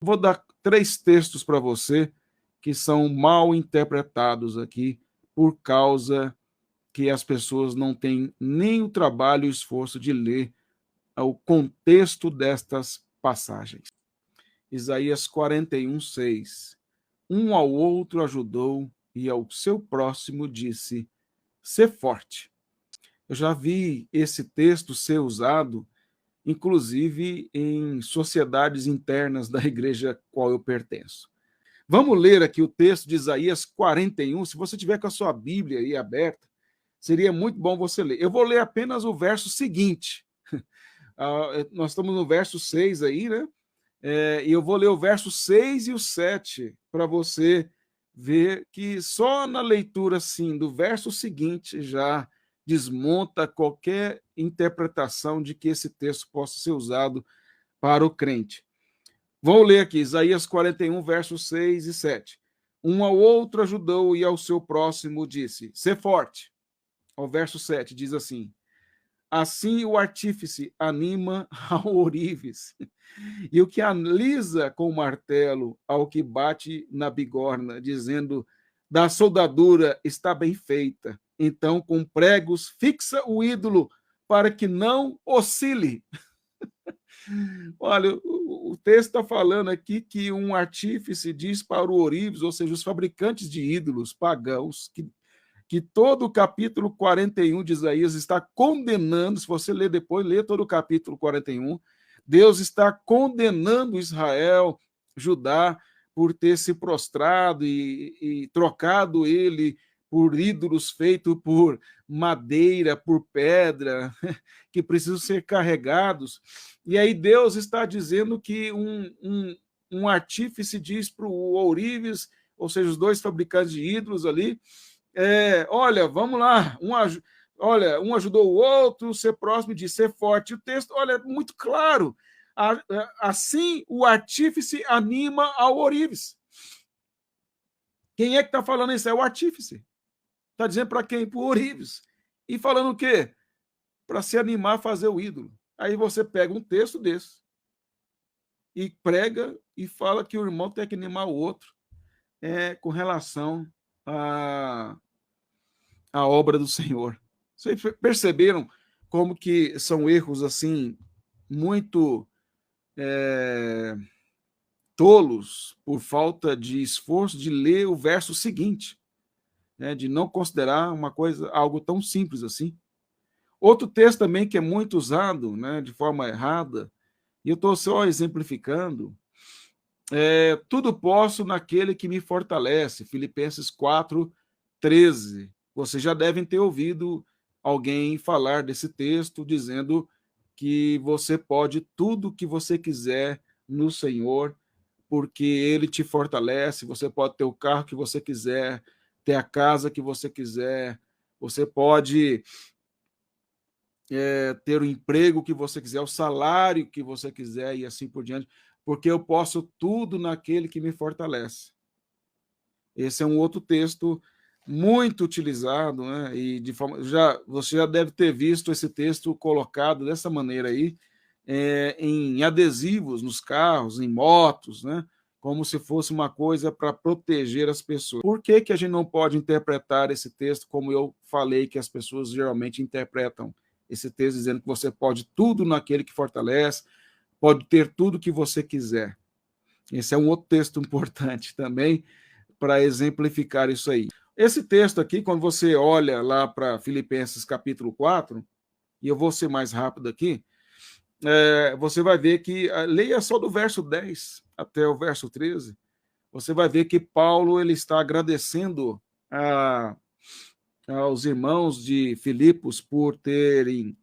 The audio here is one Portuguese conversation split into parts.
Vou dar 3 textos para você que são mal interpretados aqui por causa que as pessoas não têm nem o trabalho e o esforço de ler o contexto destas passagens. Isaías 41:6. Um ao outro ajudou e ao seu próximo disse: Sê forte. Eu já vi esse texto ser usado, inclusive em sociedades internas da igreja a qual eu pertenço. Vamos ler aqui o texto de Isaías 41. Se você tiver com a sua Bíblia aí aberta, seria muito bom você ler. Eu vou ler apenas o verso seguinte. Nós estamos no verso 6 aí, né? E eu vou ler o verso 6 e o 7 para você ver que só na leitura assim, do verso seguinte já desmonta qualquer interpretação de que esse texto possa ser usado para o crente. Vou ler aqui, Isaías 41, versos 6 e 7. Um ao outro ajudou e ao seu próximo disse: Sê forte. Ao verso 7 diz assim: Assim o artífice anima ao ourives, e o que alisa com o martelo ao que bate na bigorna, dizendo: Da soldadura está bem feita. Então, com pregos, fixa o ídolo para que não oscile. Olha, o texto está falando aqui que um artífice diz para o ourives, ou seja, os fabricantes de ídolos pagãos, que todo o capítulo 41 de Isaías está condenando, se você ler depois, lê todo o capítulo 41, Deus está condenando Israel, Judá, por ter se prostrado e trocado ele por ídolos feitos por madeira, por pedra, que precisam ser carregados. E aí Deus está dizendo que um artífice diz para o ourives, ou seja, os dois fabricantes de ídolos ali, olha, vamos lá, um ajudou o outro, ser próximo de ser forte. O texto, olha, é muito claro. Assim o artífice anima ao ourives. Quem é que está falando isso? É o artífice. Está dizendo para quem? Para o ourives. E falando o quê? Para se animar a fazer o ídolo. Aí você pega um texto desse e prega e fala que o irmão tem que animar o outro com relação a obra do Senhor. Vocês perceberam como que são erros assim muito tolos por falta de esforço de ler o verso seguinte, né, de não considerar uma coisa, algo tão simples assim. Outro texto também que é muito usado, né, de forma errada, e eu estou só exemplificando, tudo posso naquele que me fortalece, Filipenses 4:13. Vocês já devem ter ouvido alguém falar desse texto, dizendo que você pode tudo o que você quiser no Senhor, porque Ele te fortalece, você pode ter o carro que você quiser, ter a casa que você quiser, você pode ter o emprego que você quiser, o salário que você quiser e assim por diante, porque eu posso tudo naquele que me fortalece. Esse é um outro texto muito utilizado, né? E de forma, você já deve ter visto esse texto colocado dessa maneira aí, em adesivos nos carros, em motos, né? Como se fosse uma coisa para proteger as pessoas. Por que que a gente não pode interpretar esse texto como eu falei que as pessoas geralmente interpretam esse texto, dizendo que você pode tudo naquele que fortalece, pode ter tudo que você quiser? Esse é um outro texto importante também para exemplificar isso aí. Esse texto aqui, quando você olha lá para Filipenses capítulo 4, e eu vou ser mais rápido aqui, você vai ver que, leia só do verso 10 até o verso 13, você vai ver que Paulo ele está agradecendo aos irmãos de Filipos por terem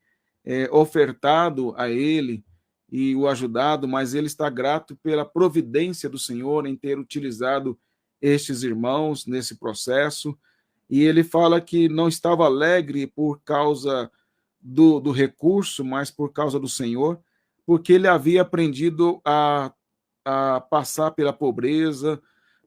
ofertado a ele e o ajudado, mas ele está grato pela providência do Senhor em ter utilizado estes irmãos nesse processo, e ele fala que não estava alegre por causa do recurso, mas por causa do Senhor, porque ele havia aprendido a passar pela pobreza,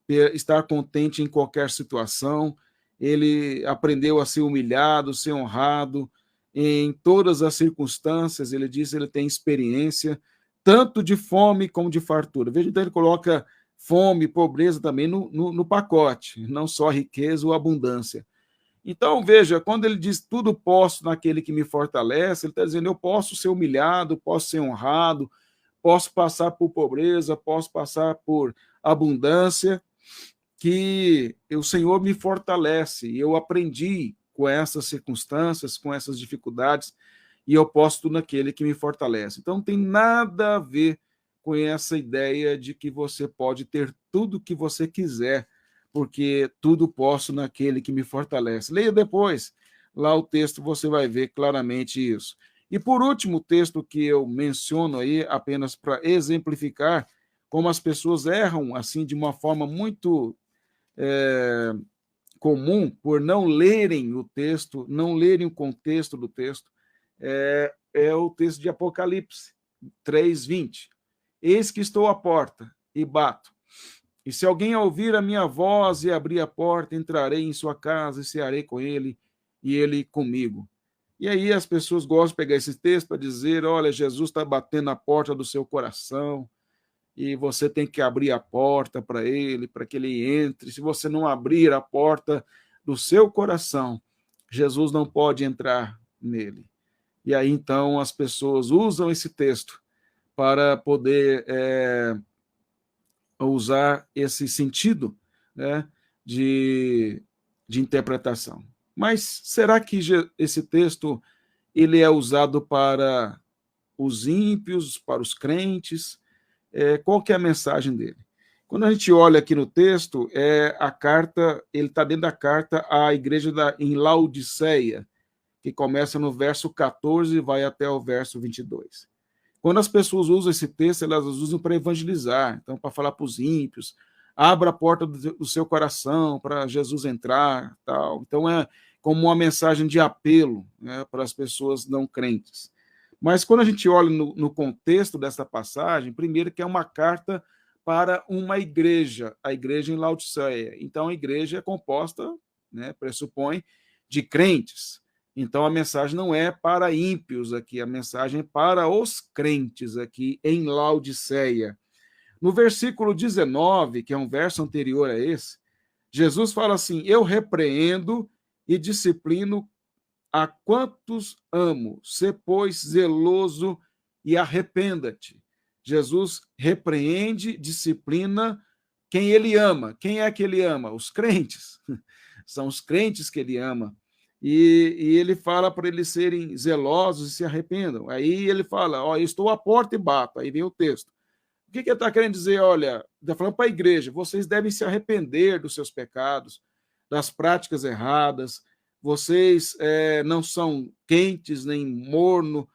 estar contente em qualquer situação, ele aprendeu a ser humilhado, ser honrado, em todas as circunstâncias, ele diz que ele tem experiência tanto de fome como de fartura. Veja, então ele coloca fome, pobreza também no pacote, não só riqueza ou abundância. Então, veja, quando ele diz tudo posso naquele que me fortalece, ele está dizendo eu posso ser humilhado, posso ser honrado, posso passar por pobreza, posso passar por abundância, que o Senhor me fortalece. E eu aprendi com essas circunstâncias, com essas dificuldades, e eu posso tudo naquele que me fortalece. Então, não tem nada a ver com essa ideia de que você pode ter tudo o que você quiser, porque tudo posso naquele que me fortalece. Leia depois, lá o texto você vai ver claramente isso. E por último, o texto que eu menciono aí, apenas para exemplificar como as pessoas erram assim de uma forma muito comum por não lerem o texto, não lerem o contexto do texto, é o texto de Apocalipse 3:20. Eis que estou à porta e bato. E se alguém ouvir a minha voz e abrir a porta, entrarei em sua casa e cearei com ele e ele comigo. E aí as pessoas gostam de pegar esse texto para dizer, olha, Jesus está batendo na porta do seu coração e você tem que abrir a porta para ele, para que ele entre. Se você não abrir a porta do seu coração, Jesus não pode entrar nele. E aí então as pessoas usam esse texto para poder usar esse sentido, né, de interpretação. Mas será que esse texto ele é usado para os ímpios, para os crentes? Qual que é a mensagem dele? Quando a gente olha aqui no texto, a carta, ele está dentro da carta à igreja em Laodiceia, que começa no verso 14 e vai até o verso 22. Quando as pessoas usam esse texto, elas usam para evangelizar, então para falar para os ímpios, abra a porta do seu coração para Jesus entrar, tal. Então é como uma mensagem de apelo, né, para as pessoas não crentes. Mas quando a gente olha no contexto dessa passagem, primeiro que é uma carta para uma igreja, a igreja em Laodiceia. Então a igreja é composta, né, pressupõe, de crentes. Então a mensagem não é para ímpios aqui, a mensagem é para os crentes aqui em Laodiceia. No versículo 19, que é um verso anterior a esse, Jesus fala assim: eu repreendo e disciplino a quantos amo, sê, pois, zeloso e arrependa-te. Jesus repreende, disciplina quem ele ama. Quem é que ele ama? Os crentes. São os crentes que ele ama. E ele fala para eles serem zelosos e se arrependam. Aí ele fala, ó, eu estou à porta e bato. Aí vem o texto. O que ele está querendo dizer? Olha, está falando para a igreja, vocês devem se arrepender dos seus pecados, das práticas erradas, vocês não são quentes nem morno,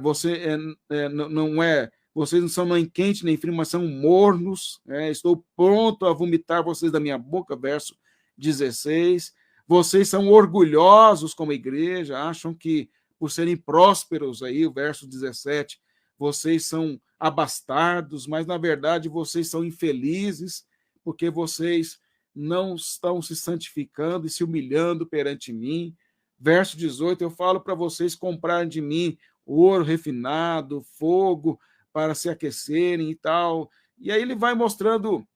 vocês não são nem quentes nem frios, mas são mornos, estou pronto a vomitar vocês da minha boca, verso 16. Vocês são orgulhosos como igreja, acham que por serem prósperos, aí o verso 17, vocês são abastados, mas na verdade vocês são infelizes, porque vocês não estão se santificando e se humilhando perante mim. Verso 18, eu falo para vocês comprarem de mim ouro refinado, fogo para se aquecerem e tal. E aí ele vai mostrando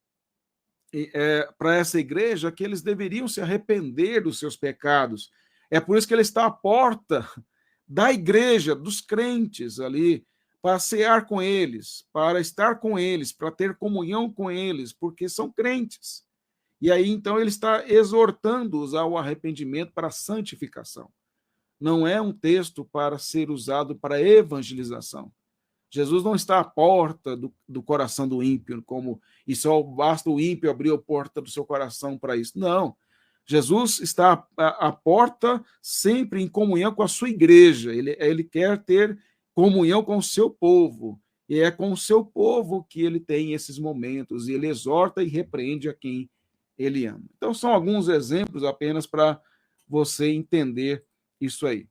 para essa igreja que eles deveriam se arrepender dos seus pecados. É por isso que ele está à porta da igreja, dos crentes ali, para cear com eles, para estar com eles, para ter comunhão com eles, porque são crentes. E aí, então, ele está exortando-os ao arrependimento para a santificação. Não é um texto para ser usado para evangelização. Jesus não está à porta do coração do ímpio, como e só basta o ímpio abrir a porta do seu coração para isso. Não. Jesus está à porta sempre em comunhão com a sua igreja. Ele quer ter comunhão com o seu povo. E é com o seu povo que ele tem esses momentos. E ele exorta e repreende a quem ele ama. Então, são alguns exemplos apenas para você entender isso aí.